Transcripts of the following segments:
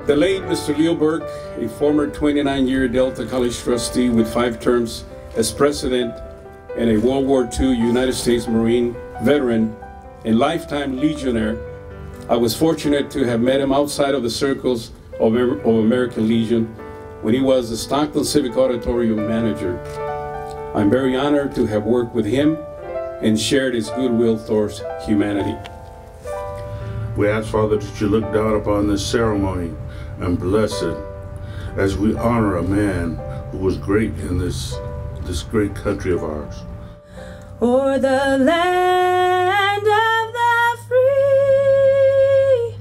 The late Mr. Leo Burke, a former 29-year Delta College trustee with 5 terms as president and a World War II United States Marine veteran and lifetime Legionnaire, I was fortunate to have met him outside of the circles of American Legion when he was the Stockton Civic Auditorium manager. I'm very honored to have worked with him and shared his goodwill towards humanity. We ask, Father, that you look down upon this ceremony and bless it as we honor a man who was great in this great country of ours. O'er the land of the free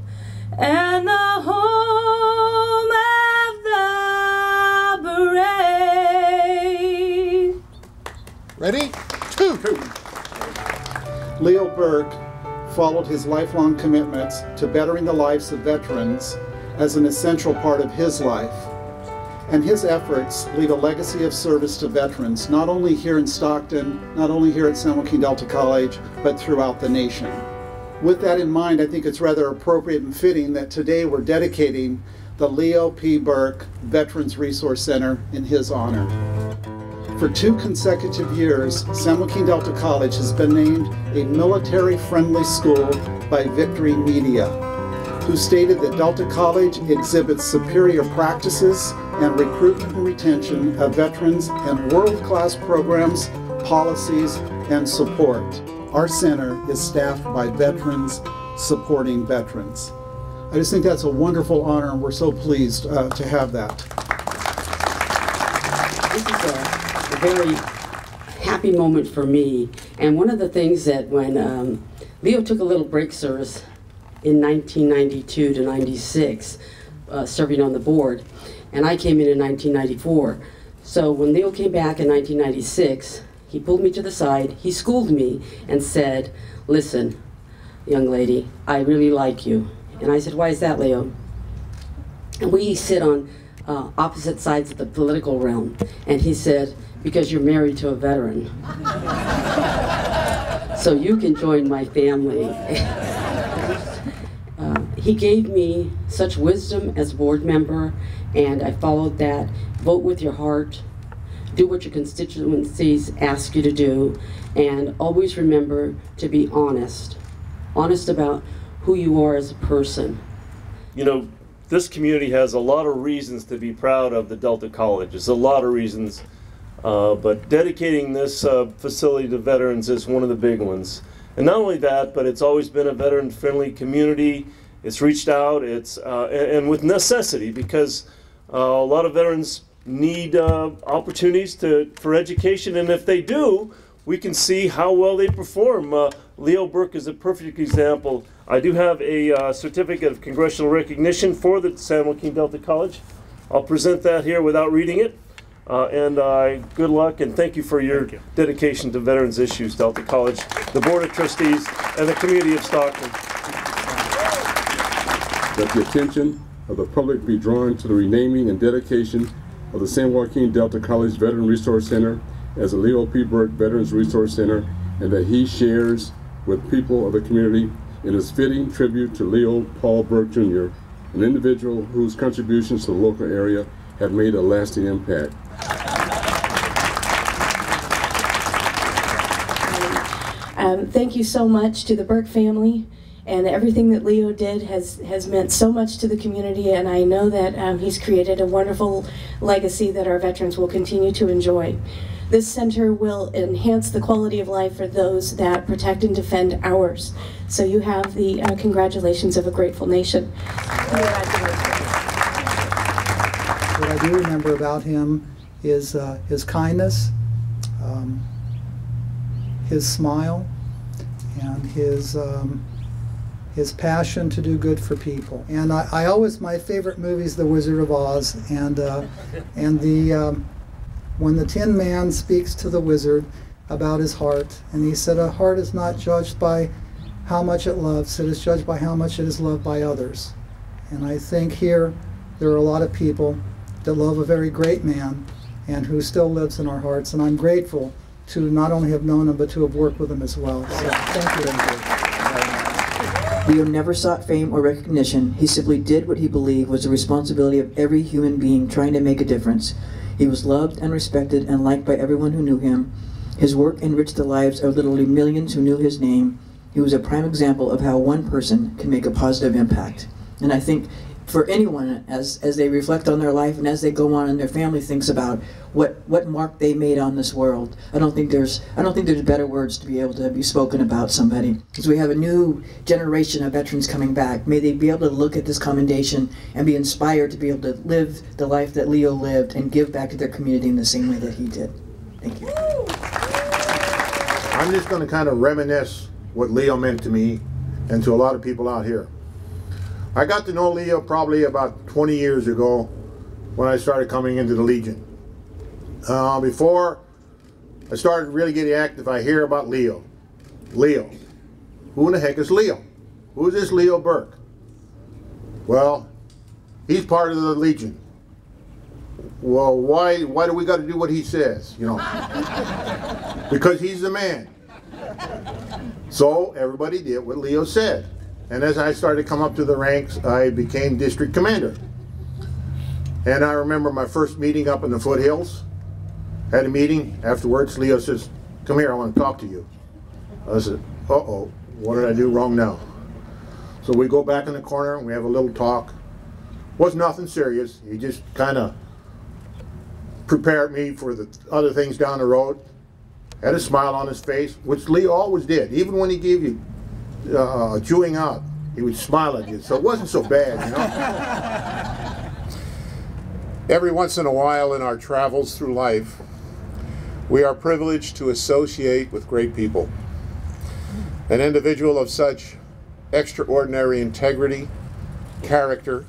and the home of the brave. Ready? 2. Leo Burke followed his lifelong commitments to bettering the lives of veterans as an essential part of his life. And his efforts leave a legacy of service to veterans, not only here in Stockton, not only here at San Joaquin Delta College, but throughout the nation. With that in mind, I think it's rather appropriate and fitting that today we're dedicating the Leo P. Burke Veterans Resource Center in his honor. For 2 consecutive years, San Joaquin Delta College has been named a military-friendly school by Victory Media, who stated that Delta College exhibits superior practices and recruitment and retention of veterans and world-class programs, policies, and support. Our center is staffed by veterans supporting veterans. I just think that's a wonderful honor, and we're so pleased to have that. This is a very happy moment for me, and one of the things that when Leo took a little break service in 1992 to 96, serving on the board, and I came in 1994. So when Leo came back in 1996, he pulled me to the side, he schooled me and said, "Listen, young lady, I really like you." And I said, "Why is that, Leo?" And we sit on opposite sides of the political realm, and he said, "Because you're married to a veteran. So you can join my family." He gave me such wisdom as board member, and I followed that. Vote with your heart, do what your constituencies ask you to do, and always remember to be honest about who you are as a person. You know, this community has a lot of reasons to be proud of the Delta College. There's a lot of reasons, but dedicating this facility to veterans is one of the big ones. And not only that, but it's always been a veteran-friendly community. It's reached out, and with necessity, because a lot of veterans need opportunities for education, and if they do, we can see how well they perform. Leo Burke is a perfect example. I do have a certificate of congressional recognition for the San Joaquin Delta College. I'll present that here without reading it. Good luck, and thank you for your dedication to veterans issues, Delta College, the Board of Trustees, and the community of Stockton. That the attention of the public be drawn to the renaming and dedication of the San Joaquin Delta College Veteran Resource Center as a Leo P. Burke Veterans Resource Center, and that he shares with people of the community in his fitting tribute to Leo Paul Burke Jr., an individual whose contributions to the local area have made a lasting impact. Thank you so much to the Burke family, and everything that Leo did has meant so much to the community, and I know that he's created a wonderful legacy that our veterans will continue to enjoy. This center will enhance the quality of life for those that protect and defend ours. So you have the congratulations of a grateful nation. What I do remember about him is his kindness, his smile, and his passion to do good for people. And I always, my favorite movie is The Wizard of Oz, and when the Tin Man speaks to the wizard about his heart, and he said, a heart is not judged by how much it loves, it is judged by how much it is loved by others. And I think here there are a lot of people that love a very great man and who still lives in our hearts, and I'm grateful to not only have known him but to have worked with him as well. So thank you very much. Leo never sought fame or recognition. He simply did what he believed was the responsibility of every human being trying to make a difference. He was loved and respected and liked by everyone who knew him. His work enriched the lives of literally millions who knew his name. He was a prime example of how one person can make a positive impact. And I think for anyone, as they reflect on their life and as they go on and their family thinks about what mark they made on this world, I don't think there's better words to be able to be spoken about somebody. Because we have a new generation of veterans coming back. May they be able to look at this commendation and be inspired to be able to live the life that Leo lived and give back to their community in the same way that he did. Thank you. I'm just going to kind of reminisce what Leo meant to me and to a lot of people out here. I got to know Leo probably about 20 years ago when I started coming into the Legion. Before I started really getting active, I hear about Leo. Leo. Who in the heck is Leo? Who is this Leo Burke? Well, he's part of the Legion. Well, why do we got to do what he says, you know? Because he's the man. So everybody did what Leo said. And as I started to come up to the ranks, I became district commander. And I remember my first meeting up in the foothills. Had a meeting. Afterwards, Leo says, "Come here, I want to talk to you." I said, "Uh-oh, what did I do wrong now?" So we go back in the corner and we have a little talk. Was nothing serious. He just kind of prepared me for the other things down the road. Had a smile on his face, which Leo always did. Even when he gave you chewing out, he would smile at you, so it wasn't so bad, you know. Every once in a while in our travels through life, we are privileged to associate with great people. An individual of such extraordinary integrity, character,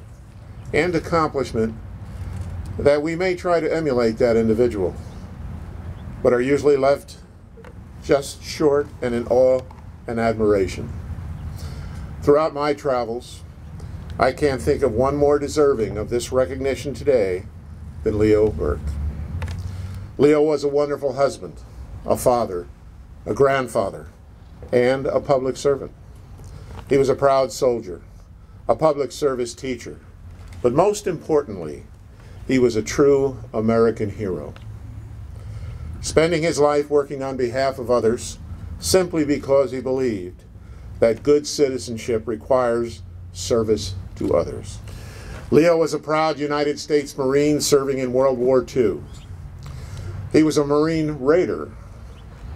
and accomplishment that we may try to emulate that individual, but are usually left just short and in awe and admiration. Throughout my travels, I can't think of one more deserving of this recognition today than Leo Burke. Leo was a wonderful husband, a father, a grandfather, and a public servant. He was a proud soldier, a public service teacher, but most importantly, he was a true American hero. Spending his life working on behalf of others simply because he believed that good citizenship requires service to others. Leo was a proud United States Marine serving in World War II. He was a Marine Raider.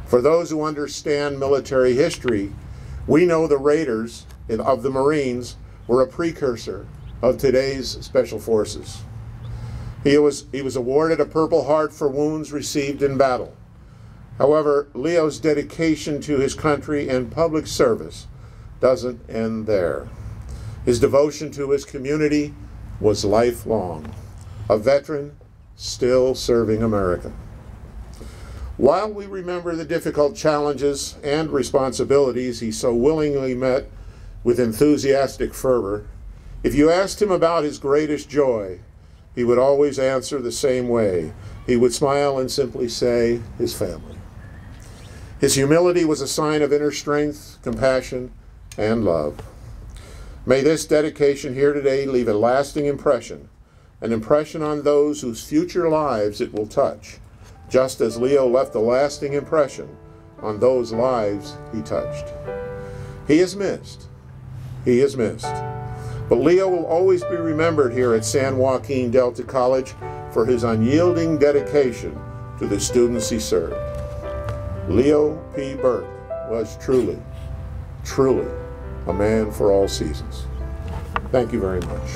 For those who understand military history, we know the Raiders of the Marines were a precursor of today's Special Forces. He was awarded a Purple Heart for wounds received in battle. However, Leo's dedication to his country and public service doesn't end there. His devotion to his community was lifelong. A veteran still serving America. While we remember the difficult challenges and responsibilities he so willingly met with enthusiastic fervor, if you asked him about his greatest joy, he would always answer the same way. He would smile and simply say, his family. His humility was a sign of inner strength, compassion, and love. May this dedication here today leave a lasting impression, an impression on those whose future lives it will touch, just as Leo left a lasting impression on those lives he touched. He is missed. He is missed. But Leo will always be remembered here at San Joaquin Delta College for his unyielding dedication to the students he served. Leo P. Burke was truly, truly a man for all seasons. Thank you very much.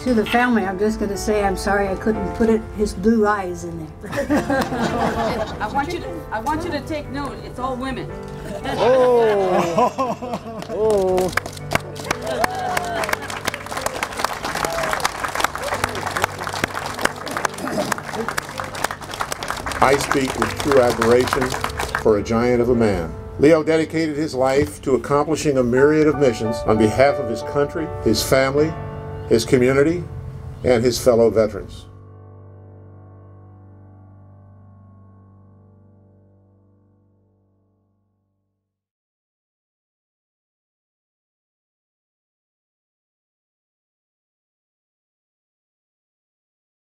To the family, I'm just going to say I'm sorry I couldn't put his blue eyes in there. I want you to take note. It's all women. Oh. Oh. I speak with true admiration for a giant of a man. Leo dedicated his life to accomplishing a myriad of missions on behalf of his country, his family, his community, and his fellow veterans.